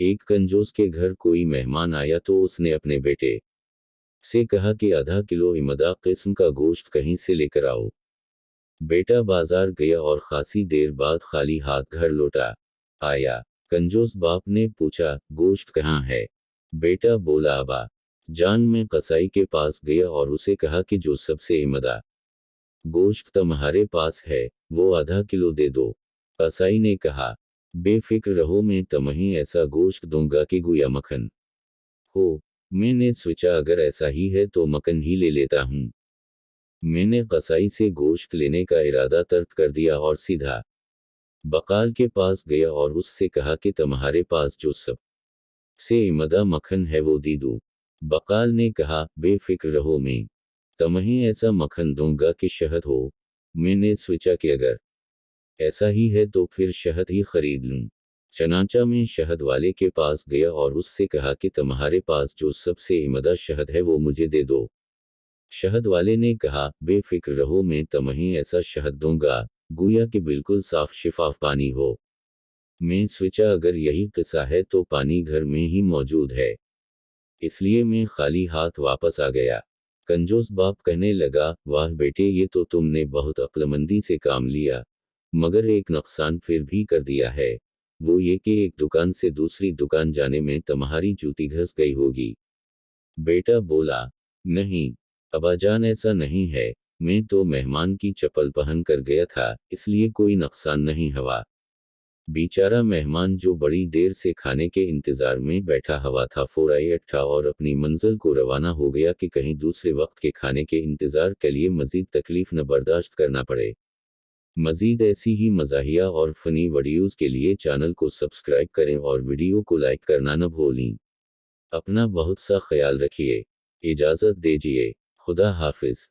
एक कंजूस के घर कोई मेहमान आया तो उसने अपने बेटे से कहा कि आधा किलो इमदा किस्म का गोश्त कहीं से लेकर आओ। बेटा बाजार गया और खासी देर बाद खाली हाथ घर लौटा आया। कंजूस बाप ने पूछा, गोश्त कहाँ है? बेटा बोला, अबा जान मैं कसाई के पास गया और उसे कहा कि जो सबसे इमदा गोश्त तुम्हारे पास है वो आधा किलो दे दो। कसाई ने कहा, बेफिक्र रहो, मैं तुम्हें ऐसा गोश्त दूंगा कि गुया मक्खन हो। मैंने सोचा अगर ऐसा ही है तो मक्खन ही ले लेता हूँ। मैंने कसाई से गोश्त लेने का इरादा तर्क कर दिया और सीधा बकाल के पास गया और उससे कहा कि तुम्हारे पास जो सब से इमदा मक्खन है वो दे दो। बकाल ने कहा, बेफिक्र रहो, मैं तुम्हें ऐसा मक्खन दूंगा कि शहद हो। मैंने सोचा कि अगर ऐसा ही है तो फिर शहद ही खरीद लूं। चनाचा में शहद वाले के पास गया और उससे कहा कि तुम्हारे पास जो सबसे इमदा शहद है वो मुझे दे दो। शहद वाले ने कहा, बेफिक्र रहो, मैं तुम्हें ऐसा शहद दूंगा गोया कि बिल्कुल साफ शिफाफ पानी हो। मैं सोचा अगर यही किस्सा है तो पानी घर में ही मौजूद है, इसलिए मैं खाली हाथ वापस आ गया। कंजूस बाप कहने लगा, वाह बेटे, ये तो तुमने बहुत अक्लमंदी से काम लिया, मगर एक नुकसान फिर भी कर दिया है। वो ये कि एक दुकान से दूसरी दुकान जाने में तुम्हारी जूती घस गई होगी। बेटा बोला, नहीं अब्बाजान, ऐसा नहीं है, मैं तो मेहमान की चप्पल पहन कर गया था, इसलिए कोई नुकसान नहीं हुआ। बेचारा मेहमान जो बड़ी देर से खाने के इंतजार में बैठा हुआ था फौरन उठा और अपनी मंजिल को रवाना हो गया कि कहीं दूसरे वक्त के खाने के इंतजार के लिए मजीद तकलीफ न बर्दाश्त करना पड़े। मजीद ऐसी ही मज़ाहिया और फ़नी वीडियोज़ के लिए चैनल को सब्सक्राइब करें और वीडियो को लाइक करना न भूलें। अपना बहुत सा ख्याल रखिए। इजाज़त दीजिए। खुदा हाफिज़।